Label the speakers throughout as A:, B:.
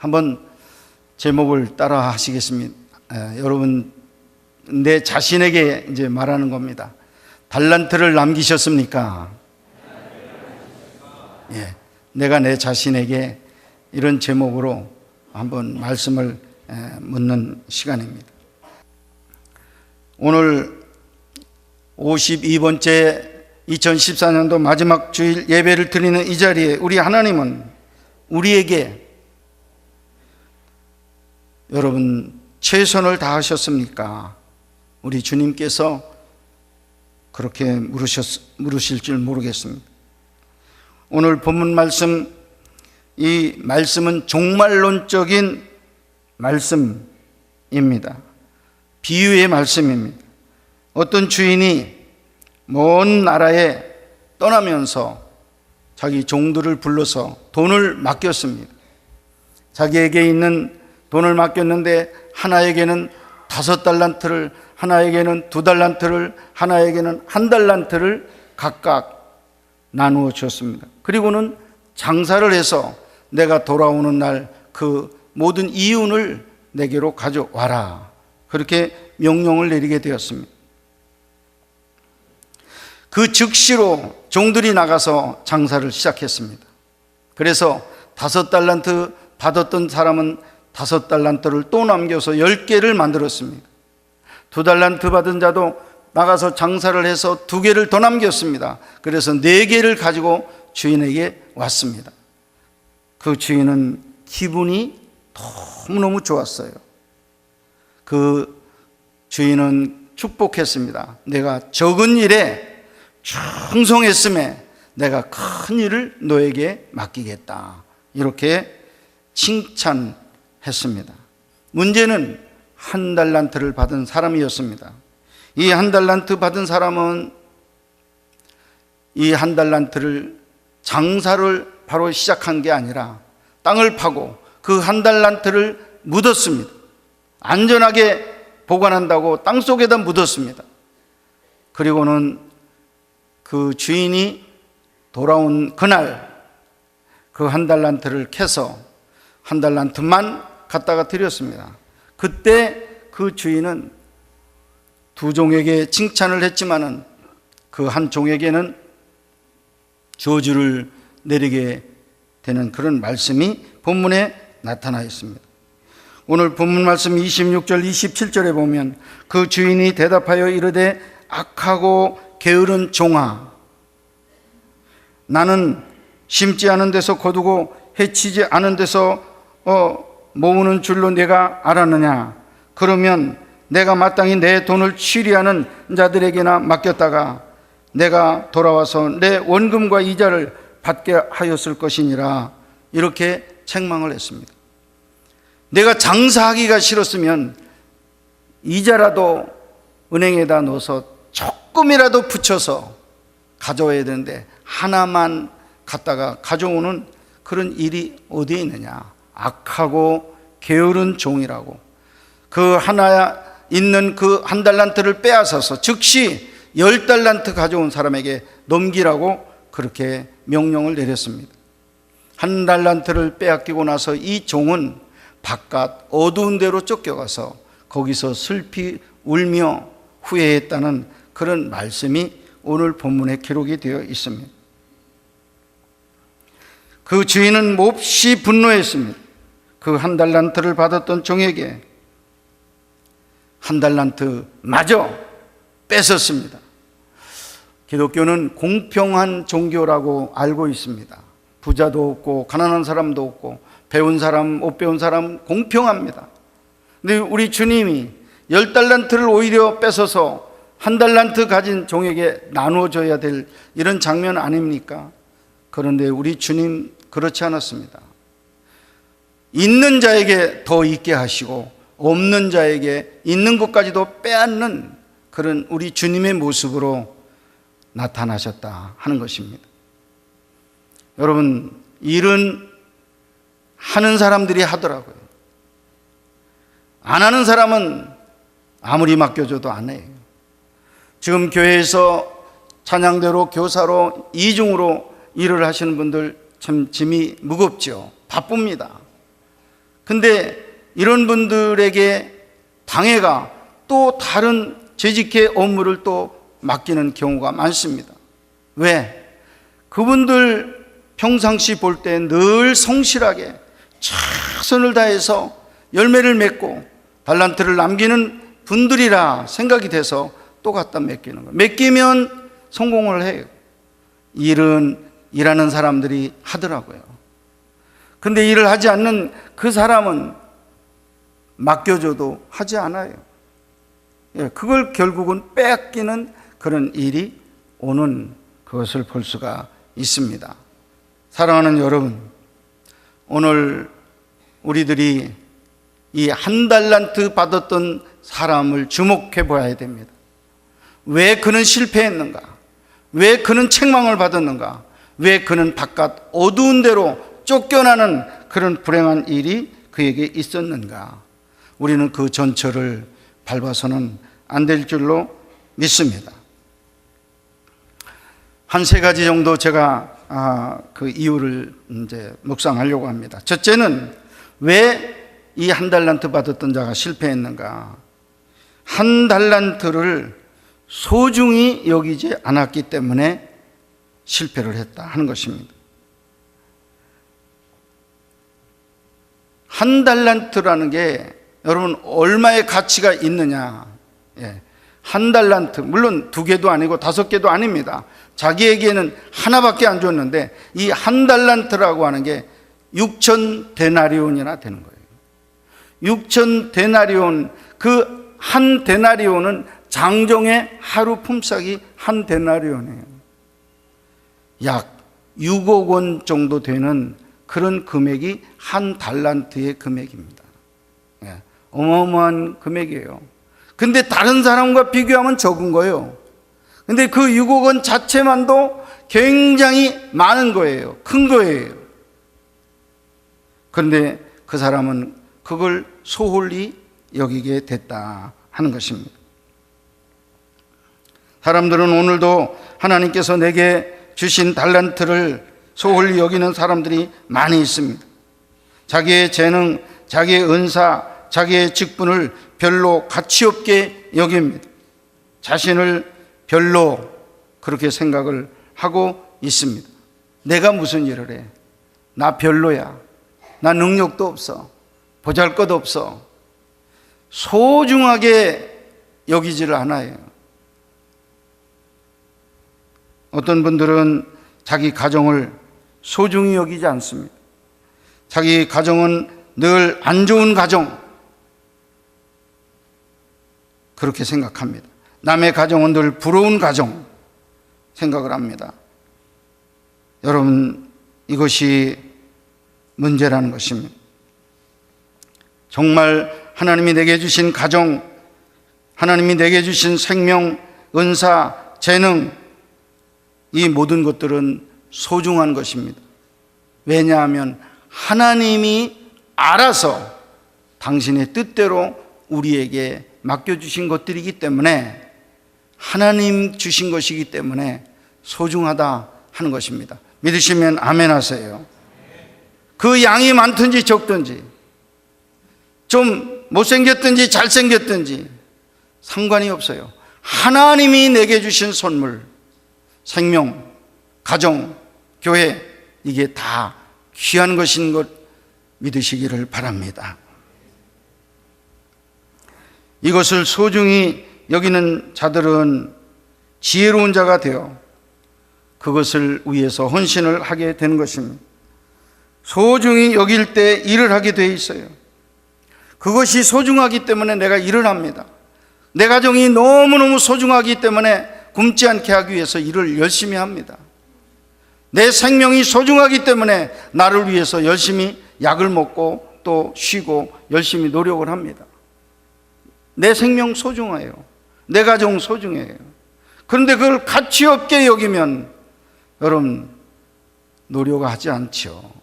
A: 한번 제목을 따라 하시겠습니다. 여러분, 내 자신에게 이제 말하는 겁니다. 달란트를 남기셨습니까? 예, 내가 내 자신에게 이런 제목으로 한번 말씀을 묻는 시간입니다. 오늘 52번째 2014년도 마지막 주일 예배를 드리는 이 자리에 우리 하나님은 우리에게 여러분 최선을 다하셨습니까? 우리 주님께서 그렇게 물으실 줄 모르겠습니다. 오늘 본문 말씀, 이 말씀은 종말론적인 말씀입니다. 비유의 말씀입니다. 어떤 주인이 먼 나라에 떠나면서 자기 종들을 불러서 돈을 맡겼습니다. 자기에게 있는 돈을 맡겼는데 하나에게는 5달란트를, 하나에게는 2달란트를, 하나에게는 1달란트를 각각 나누어 주었습니다. 그리고는 장사를 해서 내가 돌아오는 날 그 모든 이윤을 내게로 가져와라, 그렇게 명령을 내리게 되었습니다. 그 즉시로 종들이 나가서 장사를 시작했습니다. 그래서 5달란트 받았던 사람은 5달란트를 또 남겨서 10개를 만들었습니다. 2달란트 받은 자도 나가서 장사를 해서 2개를 더 남겼습니다. 그래서 4개를 가지고 주인에게 왔습니다. 그 주인은 기분이 너무너무 좋았어요. 그 주인은 축복했습니다. 내가 적은 일에 충성했음에 내가 큰 일을 너에게 맡기겠다, 이렇게 칭찬했습니다. 문제는 1달란트를 받은 사람이었습니다. 이 1달란트 받은 사람은 이 1달란트를 장사를 바로 시작한 게 아니라 땅을 파고 그 1달란트를 묻었습니다. 안전하게 보관한다고 땅속에다 묻었습니다. 그리고는 그 주인이 돌아온 그날 그 1달란트를 캐서 1달란트만 갖다가 드렸습니다. 그때 그 주인은 2종에게 칭찬을 했지만은 그 한 종에게는 저주를 내리게 되는 그런 말씀이 본문에 나타나 있습니다. 오늘 본문 말씀 26절 27절에 보면 그 주인이 대답하여 이르되 악하고 게으른 종아, 나는 심지 않은 데서 거두고 해치지 않은 데서 모으는 줄로 내가 알았느냐? 그러면 내가 마땅히 내 돈을 취리하는 자들에게나 맡겼다가 내가 돌아와서 내 원금과 이자를 받게 하였을 것이니라, 이렇게 책망을 했습니다. 내가 장사하기가 싫었으면 이자라도 은행에다 넣어서 조금이라도 붙여서 가져와야 되는데 하나만 갖다가 가져오는 그런 일이 어디에 있느냐? 악하고 게으른 종이라고. 그 하나 있는 그 1달란트를 빼앗아서 즉시 10달란트 가져온 사람에게 넘기라고 그렇게 명령을 내렸습니다. 1달란트를 빼앗기고 나서 이 종은 바깥 어두운 데로 쫓겨가서 거기서 슬피 울며 후회했다는 그런 말씀이 오늘 본문에 기록이 되어 있습니다. 그 주인은 몹시 분노했습니다. 그 1달란트를 받았던 종에게 1달란트 마저 뺏었습니다. 기독교는 공평한 종교라고 알고 있습니다. 부자도 없고 가난한 사람도 없고 배운 사람 못 배운 사람 공평합니다. 근데 우리 주님이 10달란트를 오히려 뺏어서 1달란트 가진 종에게 나누어줘야 될 이런 장면 아닙니까? 그런데 우리 주님 그렇지 않았습니다. 있는 자에게 더 있게 하시고 없는 자에게 있는 것까지도 빼앗는 그런 우리 주님의 모습으로 나타나셨다 하는 것입니다. 여러분, 일은 하는 사람들이 하더라고요. 안 하는 사람은 아무리 맡겨줘도 안 해요. 지금 교회에서 찬양대로 교사로 이중으로 일을 하시는 분들 참 짐이 무겁죠. 바쁩니다. 근데 이런 분들에게 당해가 또 다른 재직의 업무를 또 맡기는 경우가 많습니다. 왜? 그분들 평상시 볼 때 늘 성실하게 최선을 다해서 열매를 맺고 달란트를 남기는 분들이라 생각이 돼서 또 갖다 맡기는 거예요. 맡기면 성공을 해요. 일은 일하는 사람들이 하더라고요. 근데 일을 하지 않는 그 사람은 맡겨줘도 하지 않아요. 그걸 결국은 뺏기는 그런 일이 오는 그것을 볼 수가 있습니다. 사랑하는 여러분, 오늘 우리들이 이 한 달란트 받았던 사람을 주목해 보아야 됩니다. 왜 그는 실패했는가? 왜 그는 책망을 받았는가? 왜 그는 바깥 어두운 데로 쫓겨나는 그런 불행한 일이 그에게 있었는가? 우리는 그 전철을 밟아서는 안 될 줄로 믿습니다. 한 세 가지 정도 제가 그 이유를 이제 묵상하려고 합니다. 첫째는 왜 이 한 달란트 받았던 자가 실패했는가? 한 달란트를 소중히 여기지 않았기 때문에 실패를 했다 하는 것입니다. 한 달란트라는 게 여러분 얼마의 가치가 있느냐? 한 달란트, 물론 2개도 아니고 5개도 아닙니다. 자기에게는 하나밖에 안 줬는데 이 한 달란트라고 하는 게 6천 데나리온이나 되는 거예요. 6천 데나리온, 그 한 데나리온은 장정의 하루 품삯이 한 데나리온이에요. 약 6억 원 정도 되는 그런 금액이 한 달란트의 금액입니다. 어마어마한 금액이에요. 근데 다른 사람과 비교하면 적은 거예요. 근데 그 6억 원 자체만도 굉장히 많은 거예요. 큰 거예요. 그런데 그 사람은 그걸 소홀히 여기게 됐다 하는 것입니다. 사람들은 오늘도 하나님께서 내게 주신 달란트를 소홀히 여기는 사람들이 많이 있습니다. 자기의 재능, 자기의 은사, 자기의 직분을 별로 가치 없게 여깁니다. 자신을 별로 그렇게 생각을 하고 있습니다. 내가 무슨 일을 해? 나 별로야. 나 능력도 없어. 보잘것 없어. 소중하게 여기지를 않아요. 어떤 분들은 자기 가정을 소중히 여기지 않습니다. 자기 가정은 늘 안 좋은 가정, 그렇게 생각합니다. 남의 가정은 늘 부러운 가정 생각을 합니다. 여러분, 이것이 문제라는 것입니다. 정말 하나님이 내게 주신 가정, 하나님이 내게 주신 생명, 은사, 재능, 이 모든 것들은 소중한 것입니다. 왜냐하면 하나님이 알아서 당신의 뜻대로 우리에게 맡겨주신 것들이기 때문에, 하나님 주신 것이기 때문에 소중하다 하는 것입니다. 믿으시면 아멘 하세요. 그 양이 많든지 적든지, 좀 못생겼든지 잘생겼든지 상관이 없어요. 하나님이 내게 주신 선물, 생명, 가정, 교회, 이게 다 귀한 것인 것 믿으시기를 바랍니다. 이것을 소중히 여기는 자들은 지혜로운 자가 되어 그것을 위해서 헌신을 하게 되는 것입니다. 소중히 여길 때 일을 하게 돼 있어요. 그것이 소중하기 때문에 내가 일을 합니다. 내 가정이 너무너무 소중하기 때문에 굶지 않게 하기 위해서 일을 열심히 합니다. 내 생명이 소중하기 때문에 나를 위해서 열심히 약을 먹고 또 쉬고 열심히 노력을 합니다. 내 생명 소중해요. 내 가정 소중해요. 그런데 그걸 가치 없게 여기면 여러분 노력하지 않죠.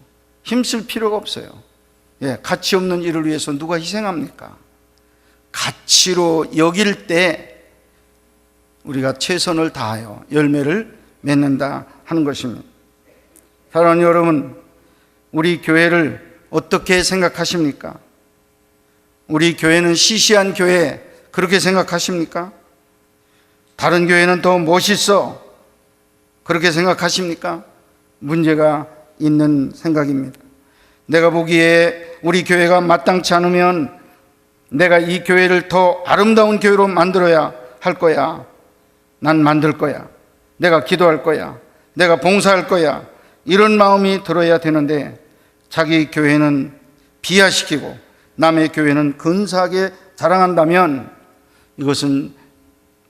A: 힘쓸 필요가 없어요. 가치 없는 일을 위해서 누가 희생합니까? 가치로 여길 때 우리가 최선을 다하여 열매를 맺는다 하는 것입니다. 사랑하는 여러분, 우리 교회를 어떻게 생각하십니까? 우리 교회는 시시한 교회, 그렇게 생각하십니까? 다른 교회는 더 멋있어, 그렇게 생각하십니까? 문제가 있는 생각입니다. 내가 보기에 우리 교회가 마땅치 않으면 내가 이 교회를 더 아름다운 교회로 만들어야 할 거야. 난 만들 거야. 내가 기도할 거야. 내가 봉사할 거야. 이런 마음이 들어야 되는데 자기 교회는 비하시키고 남의 교회는 근사하게 자랑한다면 이것은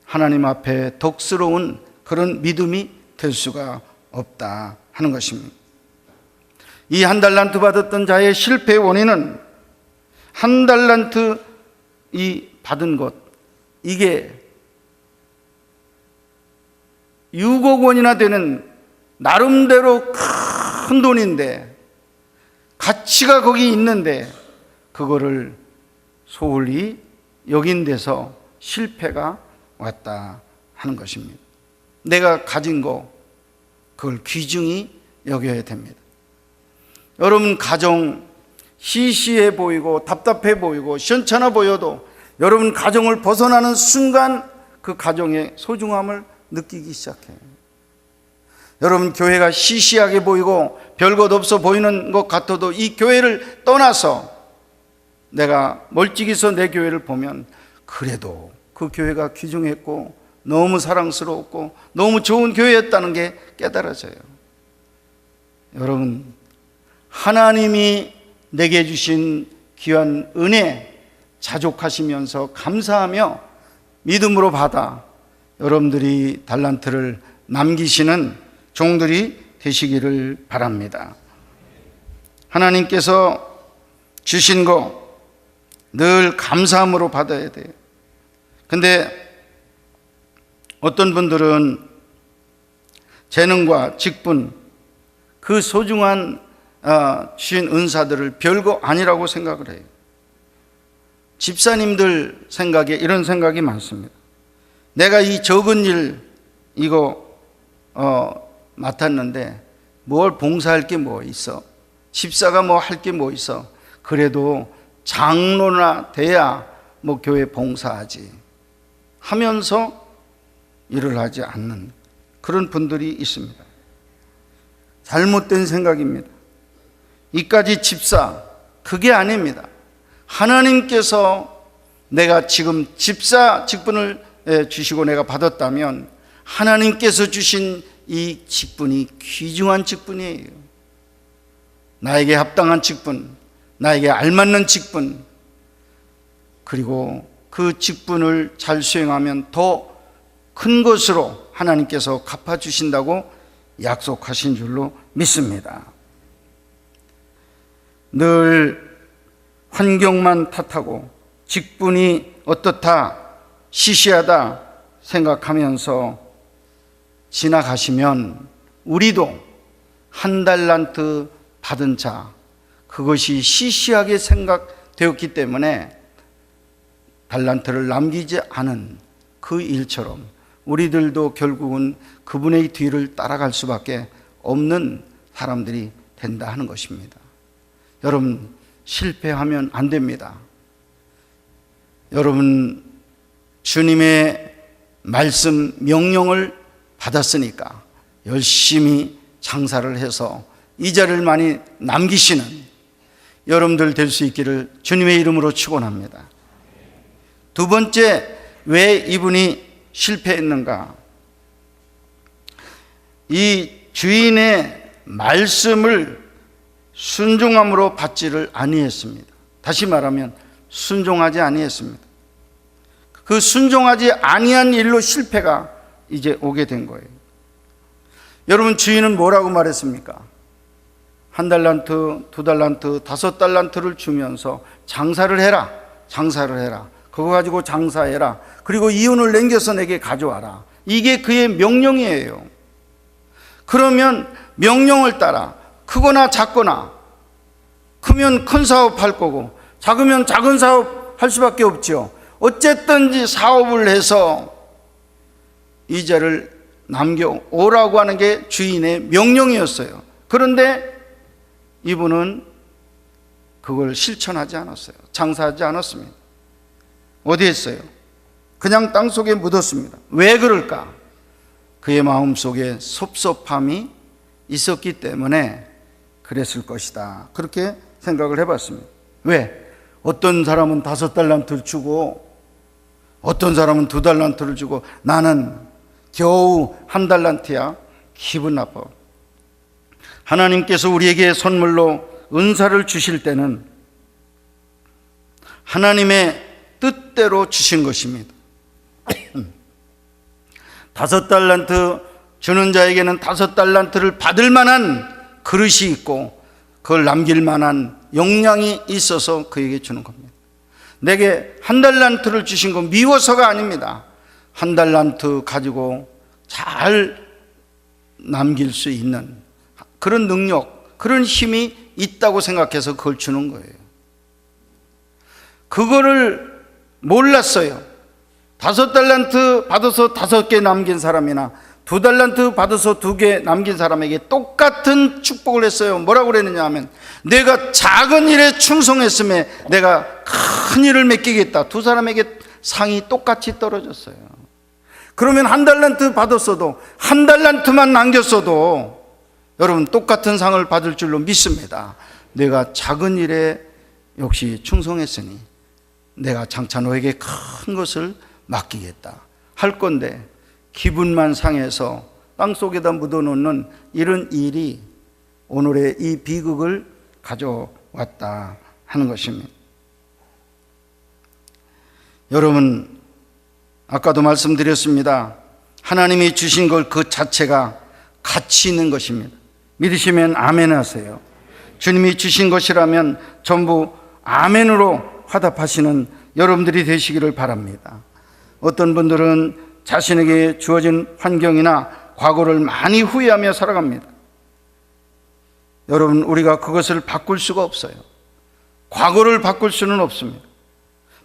A: 하나님 앞에 덕스러운 그런 믿음이 될 수가 없다 하는 것입니다. 이 한 달란트 받았던 자의 실패의 원인은 한 달란트 이 받은 것, 이게 6억 원이나 되는 나름대로 큰 돈인데, 가치가 거기 있는데 그거를 소홀히 여긴 데서 실패가 왔다 하는 것입니다. 내가 가진 거, 그걸 귀중히 여겨야 됩니다. 여러분 가정 시시해 보이고 답답해 보이고 시원찮아 보여도 여러분 가정을 벗어나는 순간 그 가정의 소중함을 느끼기 시작해요. 여러분 교회가 시시하게 보이고 별것 없어 보이는 것 같아도 이 교회를 떠나서 내가 멀찍이서 내 교회를 보면 그래도 그 교회가 귀중했고 너무 사랑스러웠고 너무 좋은 교회였다는 게 깨달아져요. 여러분 하나님이 내게 주신 귀한 은혜 자족하시면서 감사하며 믿음으로 받아 여러분들이 달란트를 남기시는 종들이 되시기를 바랍니다. 하나님께서 주신 거 늘 감사함으로 받아야 돼요. 근데 어떤 분들은 재능과 직분, 그 소중한 주신 은사들을 별거 아니라고 생각을 해요. 집사님들 생각에 이런 생각이 많습니다. 내가 이 적은 일 이거 맡았는데 뭘 봉사할 게 뭐 있어? 집사가 뭐 할 게 뭐 있어? 그래도 장로나 돼야 뭐 교회 봉사하지 하면서 일을 하지 않는 그런 분들이 있습니다. 잘못된 생각입니다. 이까지 집사, 그게 아닙니다. 하나님께서 내가 지금 집사 직분을 주시고 내가 받았다면 하나님께서 주신 이 직분이 귀중한 직분이에요. 나에게 합당한 직분, 나에게 알맞는 직분, 그리고 그 직분을 잘 수행하면 더 큰 것으로 하나님께서 갚아주신다고 약속하신 줄로 믿습니다. 늘 환경만 탓하고 직분이 어떻다, 시시하다 생각하면서 지나가시면 우리도 한 달란트 받은 자, 그것이 시시하게 생각되었기 때문에 달란트를 남기지 않은 그 일처럼 우리들도 결국은 그분의 뒤를 따라갈 수밖에 없는 사람들이 된다 하는 것입니다. 여러분 실패하면 안 됩니다. 여러분 주님의 말씀 명령을 받았으니까 열심히 장사를 해서 이자를 많이 남기시는 여러분들 될 수 있기를 주님의 이름으로 축원합니다. 두 번째, 왜 이분이 실패했는가? 이 주인의 말씀을 순종함으로 받지를 아니했습니다. 다시 말하면 순종하지 아니했습니다. 그 순종하지 아니한 일로 실패가 이제 오게 된 거예요. 여러분 주인은 뭐라고 말했습니까? 1달란트, 2달란트, 5달란트를 주면서 장사를 해라. 장사를 해라. 그거 가지고 장사해라. 그리고 이윤을 남겨서 내게 가져와라. 이게 그의 명령이에요. 그러면 명령을 따라 크거나 작거나, 크면 큰 사업 할 거고 작으면 작은 사업 할 수밖에 없죠. 어쨌든지 사업을 해서 이자를 남겨오라고 하는 게 주인의 명령이었어요. 그런데 이분은 그걸 실천하지 않았어요. 장사하지 않았습니다. 어디 했어요? 그냥 땅속에 묻었습니다. 왜 그럴까? 그의 마음속에 섭섭함이 있었기 때문에 그랬을 것이다. 그렇게 생각을 해봤습니다. 왜? 어떤 사람은 5달란트를 주고 어떤 사람은 2달란트를 주고 나는 겨우 1달란트야. 기분 나빠. 하나님께서 우리에게 선물로 은사를 주실 때는 하나님의 뜻대로 주신 것입니다. 5달란트 주는 자에게는 5달란트를 받을 만한 그릇이 있고 그걸 남길 만한 역량이 있어서 그에게 주는 겁니다. 내게 1달란트를 주신 건 미워서가 아닙니다. 1달란트 가지고 잘 남길 수 있는 그런 능력, 그런 힘이 있다고 생각해서 그걸 주는 거예요. 그거를 몰랐어요. 5달란트 받아서 5개 남긴 사람이나 2달란트 받아서 2개 남긴 사람에게 똑같은 축복을 했어요. 뭐라고 그랬느냐 하면 내가 작은 일에 충성했음에 내가 큰 일을 맡기겠다. 2 사람에게 상이 똑같이 떨어졌어요. 그러면 1달란트 받았어도 1달란트만 남겼어도 여러분 똑같은 상을 받을 줄로 믿습니다. 내가 작은 일에 역시 충성했으니 내가 장차 너에게 큰 것을 맡기겠다 할 건데 기분만 상해서 땅속에다 묻어놓는 이런 일이 오늘의 이 비극을 가져왔다 하는 것입니다. 여러분, 아까도 말씀드렸습니다. 하나님이 주신 걸 그 자체가 가치 있는 것입니다. 믿으시면 아멘 하세요. 주님이 주신 것이라면 전부 아멘으로 화답하시는 여러분들이 되시기를 바랍니다. 어떤 분들은 자신에게 주어진 환경이나 과거를 많이 후회하며 살아갑니다. 여러분, 우리가 그것을 바꿀 수가 없어요. 과거를 바꿀 수는 없습니다.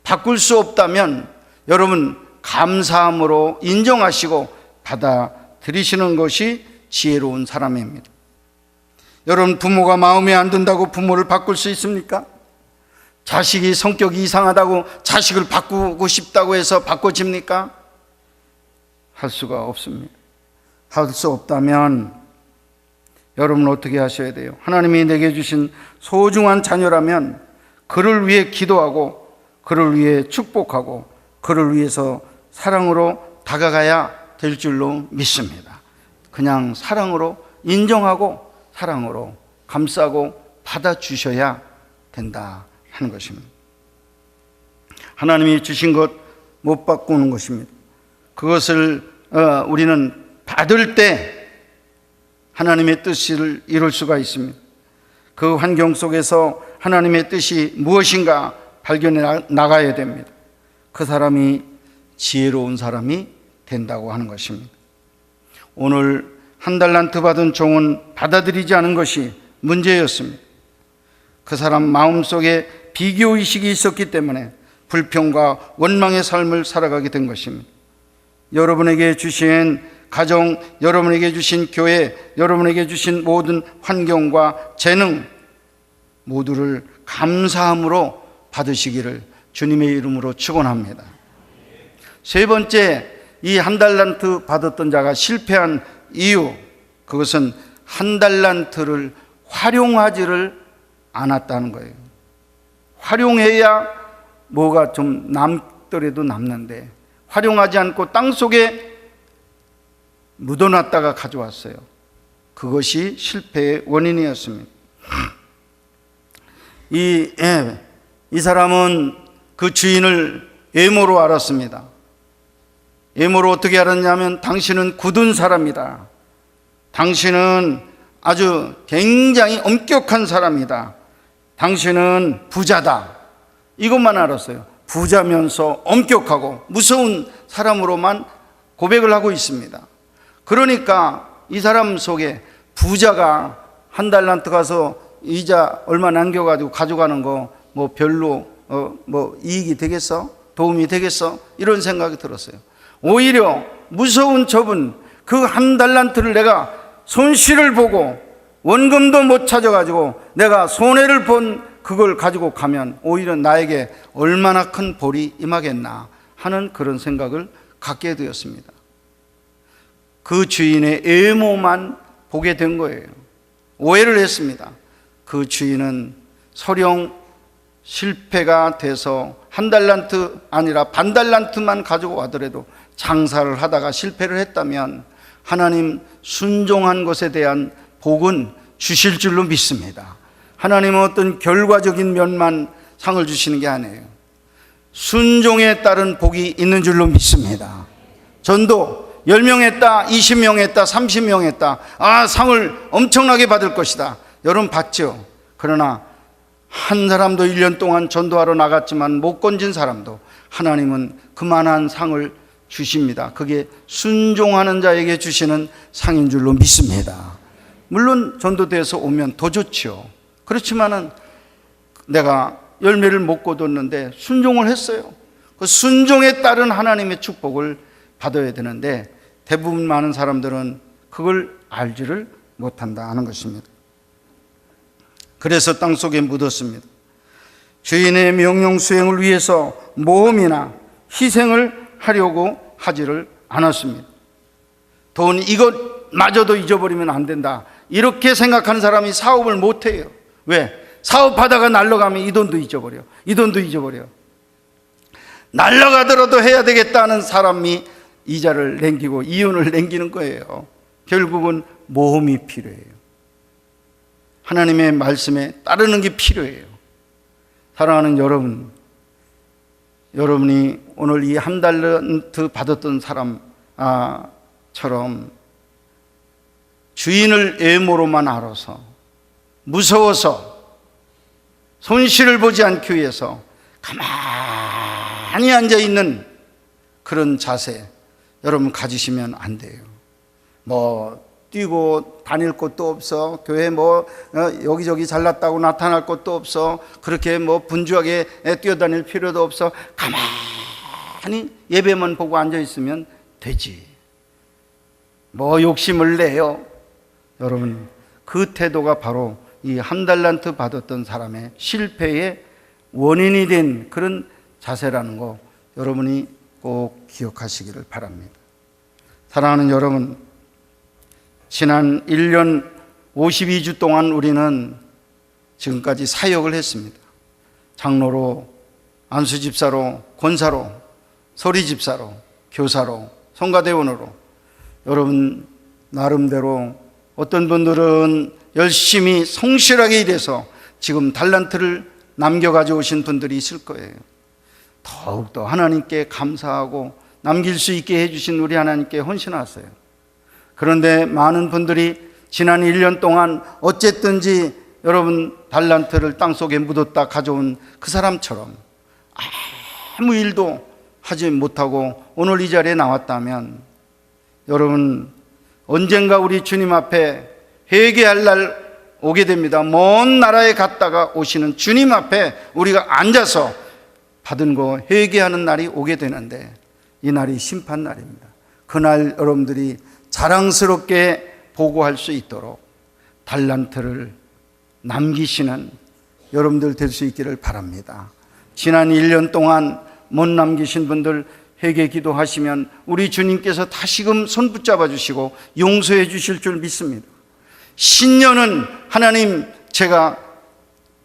A: 바꿀 수 없다면 여러분 감사함으로 인정하시고 받아들이시는 것이 지혜로운 사람입니다. 여러분, 부모가 마음에 안 든다고 부모를 바꿀 수 있습니까? 자식이 성격이 이상하다고 자식을 바꾸고 싶다고 해서 바꿔집니까? 할 수가 없습니다. 할 수 없다면 여러분 어떻게 하셔야 돼요? 하나님이 내게 주신 소중한 자녀라면 그를 위해 기도하고 그를 위해 축복하고 그를 위해서 사랑으로 다가가야 될 줄로 믿습니다. 그냥 사랑으로 인정하고 사랑으로 감싸고 받아주셔야 된다 하는 것입니다. 하나님이 주신 것 못 바꾸는 것입니다. 그것을 우리는 받을 때 하나님의 뜻을 이룰 수가 있습니다. 그 환경 속에서 하나님의 뜻이 무엇인가 발견해 나가야 됩니다. 그 사람이 지혜로운 사람이 된다고 하는 것입니다. 오늘 1달란트 받은 종은 받아들이지 않은 것이 문제였습니다. 그 사람 마음속에 비교의식이 있었기 때문에 불평과 원망의 삶을 살아가게 된 것입니다. 여러분에게 주신 가정, 여러분에게 주신 교회, 여러분에게 주신 모든 환경과 재능 모두를 감사함으로 받으시기를 주님의 이름으로 축원합니다. 세 번째, 이 1달란트 받았던 자가 실패한 이유, 그것은 1달란트를 활용하지를 않았다는 거예요. 활용해야 뭐가 좀 남더라도 남는데 활용하지 않고 땅속에 묻어놨다가 가져왔어요. 그것이 실패의 원인이었습니다. 이 사람은 그 주인을 외모로 알았습니다. 외모로 어떻게 알았냐면 당신은 굳은 사람이다. 당신은 아주 굉장히 엄격한 사람이다. 당신은 부자다. 이것만 알았어요. 부자면서 엄격하고 무서운 사람으로만 고백을 하고 있습니다. 그러니까 이 사람 속에 부자가 1달란트 가서 이자 얼마 남겨가지고 가져가는 거 뭐 별로 뭐 이익이 되겠어? 도움이 되겠어? 이런 생각이 들었어요. 오히려 무서운 저분, 그 1달란트를 내가 손실을 보고 원금도 못 찾아가지고 내가 손해를 본 그걸 가지고 가면 오히려 나에게 얼마나 큰 볼이 임하겠나 하는 그런 생각을 갖게 되었습니다. 그 주인의 애모만 보게 된 거예요. 오해를 했습니다. 그 주인은 설령 실패가 돼서 한 달란트 아니라 반 달란트만 가지고 와더라도 장사를 하다가 실패를 했다면 하나님 순종한 것에 대한 복은 주실 줄로 믿습니다. 하나님은 어떤 결과적인 면만 상을 주시는 게 아니에요. 순종에 따른 복이 있는 줄로 믿습니다. 전도 10명 했다, 20명 했다, 30명 했다. 상을 엄청나게 받을 것이다. 여러분 봤죠? 그러나 한 사람도 1년 동안 전도하러 나갔지만 못 건진 사람도 하나님은 그만한 상을 주십니다. 그게 순종하는 자에게 주시는 상인 줄로 믿습니다. 물론 전도대에서 오면 더 좋죠. 그렇지만은 내가 열매를 못 거뒀는데 순종을 했어요. 그 순종에 따른 하나님의 축복을 받아야 되는데 대부분 많은 사람들은 그걸 알지를 못한다 하는 것입니다. 그래서 땅속에 묻었습니다. 주인의 명령 수행을 위해서 모험이나 희생을 하려고 하지를 않았습니다. 돈 이것마저도 잊어버리면 안 된다, 이렇게 생각하는 사람이 사업을 못해요. 왜? 사업하다가 날아가면 이 돈도 잊어버려, 이 돈도 잊어버려. 날아가더라도 해야 되겠다는 사람이 이자를 남기고 이윤을 남기는 거예요. 결국은 모험이 필요해요. 하나님의 말씀에 따르는 게 필요해요. 사랑하는 여러분, 여러분이 오늘 이 한 달란트 받았던 사람처럼 주인을 애모로만 알아서 무서워서 손실을 보지 않기 위해서 가만히 앉아있는 그런 자세 여러분 가지시면 안 돼요. 뛰고 다닐 곳도 없어, 교회 여기저기 잘났다고 나타날 곳도 없어, 그렇게 분주하게 뛰어다닐 필요도 없어. 가만히 예배만 보고 앉아있으면 되지. 욕심을 내요. 여러분, 그 태도가 바로 이 한 달란트 받았던 사람의 실패의 원인이 된 그런 자세라는 거 여러분이 꼭 기억하시기를 바랍니다. 사랑하는 여러분, 지난 1년 52주 동안 우리는 지금까지 사역을 했습니다. 장로로, 안수집사로, 권사로, 소리집사로, 교사로, 성가대원으로. 여러분 나름대로 어떤 분들은 열심히 성실하게 일해서 지금 달란트를 남겨가지고 오신 분들이 있을 거예요. 더욱더 하나님께 감사하고 남길 수 있게 해주신 우리 하나님께 헌신하세요. 그런데 많은 분들이 지난 1년 동안 어쨌든지 여러분 달란트를 땅속에 묻었다 가져온 그 사람처럼 아무 일도 하지 못하고 오늘 이 자리에 나왔다면 여러분 언젠가 우리 주님 앞에 회개할 날 오게 됩니다. 먼 나라에 갔다가 오시는 주님 앞에 우리가 앉아서 받은 거 회개하는 날이 오게 되는데 이 날이 심판 날입니다. 그날 여러분들이 자랑스럽게 보고할 수 있도록 달란트를 남기시는 여러분들 될 수 있기를 바랍니다. 지난 1년 동안 못 남기신 분들 회개 기도하시면 우리 주님께서 다시금 손 붙잡아 주시고 용서해 주실 줄 믿습니다. 신년은 하나님 제가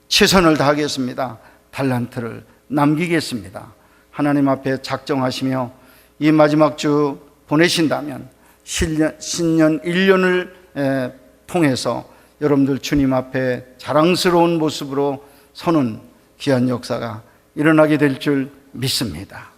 A: 최선을 다하겠습니다. 달란트를 남기겠습니다. 하나님 앞에 작정하시며 이 마지막 주 보내신다면 신년 1년을 통해서 여러분들 주님 앞에 자랑스러운 모습으로 서는 귀한 역사가 일어나게 될 줄 믿습니다.